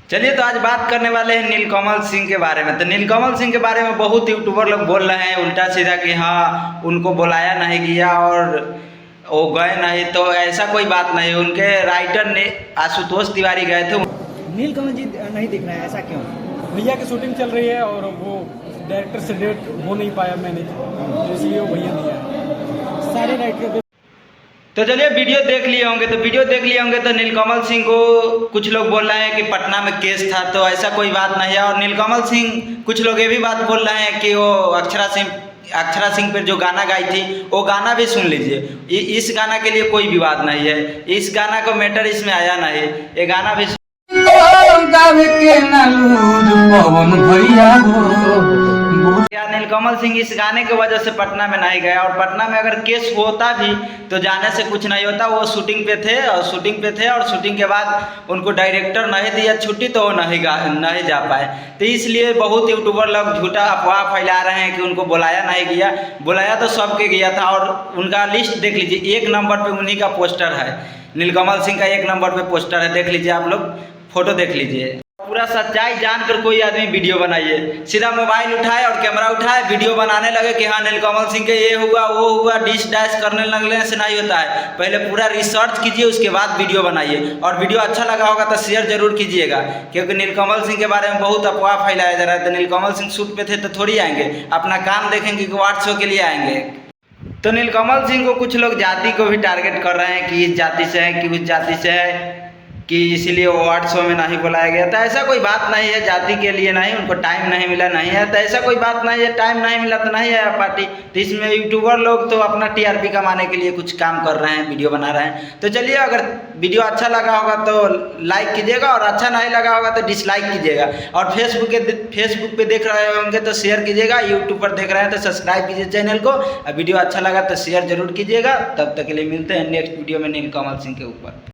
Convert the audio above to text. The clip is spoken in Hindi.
चलिए तो आज बात करने वाले हैं नीलकमल सिंह के बारे में। तो नीलकमल सिंह के बारे में बहुत यूट्यूबर लोग बोल रहे हैं उल्टा सीधा कि हाँ उनको बुलाया नहीं गया और वो गए नहीं, तो ऐसा कोई बात नहीं। उनके राइटर ने आशुतोष तिवारी गए थे। नीलकमल जी नहीं दिख रहा है, ऐसा क्यों? भैया की शूटिंग चल रही है और वो डायरेक्टर से डेट हो नहीं पाया मैनेज, तो इसलिए वो भैया नहीं आए। सारे राइटर तो चलिए वीडियो देख लिए होंगे। तो नीलकमल सिंह को कुछ लोग बोल रहे हैं कि पटना में केस था, तो ऐसा कोई बात नहीं है। और नीलकमल सिंह कुछ लोग ये भी बात बोल रहे हैं कि वो अक्षरा सिंह पर जो गाना गाई थी वो गाना भी सुन लीजिए। इस गाना के लिए कोई विवाद नहीं है, इस गाना को मैटर इसमें आया नहीं। ये गाना भी क्या नीलकमल सिंह इस गाने की वजह से पटना में नहीं गया, और पटना में अगर केस होता भी तो जाने से कुछ नहीं होता। वो शूटिंग पे थे और शूटिंग के बाद उनको डायरेक्टर नहीं दिया छुट्टी, तो वो नहीं जा पाए। तो इसलिए बहुत यूट्यूबर लोग झूठा अफवाह फैला रहे हैं कि उनको बुलाया नहीं गया। बुलाया तो सबके गया था, और उनका लिस्ट देख लीजिए, 1 नंबर पे उन्हीं का पोस्टर है। नीलकमल सिंह का 1 नंबर पे पोस्टर है, देख लीजिए आप लोग, फोटो देख लीजिए। पूरा सच्चाई जानकर कोई आदमी वीडियो बनाइए, सीधा मोबाइल उठाए और कैमरा उठाए वीडियो बनाने लगे कि हाँ नीलकमल सिंह के ये हुआ वो हुआ, डिश डैश करने लगने से नहीं होता है। पहले पूरा रिसर्च कीजिए, उसके बाद वीडियो बनाइए। और वीडियो अच्छा लगा होगा तो शेयर जरूर कीजिएगा, क्योंकि नीलकमल सिंह के बारे में बहुत अफवाह फैलाया जा रहा है। तो नीलकमल सिंह शूट पे थे तो थोड़ी आएंगे, अपना काम देखेंगे कि अवार्ड शो के लिए आएंगे। तो नीलकमल सिंह को कुछ लोग जाति को भी टारगेट कर रहे हैं कि इस जाति से है कि उस जाति से है, कि इसीलिए वो अवार्ड शो में नहीं बुलाया गया था। ऐसा कोई बात नहीं है, जाति के लिए नहीं, उनको टाइम नहीं मिला नहीं है, तो ऐसा कोई बात नहीं है। टाइम नहीं मिला तो नहीं आया पार्टी। तो इसमें यूट्यूबर लोग तो अपना टीआरपी कमाने के लिए कुछ काम कर रहे हैं, वीडियो बना रहे हैं। तो चलिए, अगर वीडियो अच्छा लगा होगा तो लाइक कीजिएगा, और अच्छा नहीं लगा होगा तो डिसलाइक कीजिएगा। और फेसबुक पे देख रहे होंगे तो शेयर कीजिएगा, यूट्यूब पर देख रहे हैं तो सब्सक्राइब कीजिए चैनल को। वीडियो अच्छा लगा तो शेयर जरूर कीजिएगा। तब तक के लिए मिलते हैं नेक्स्ट वीडियो में नीलकमल सिंह के ऊपर।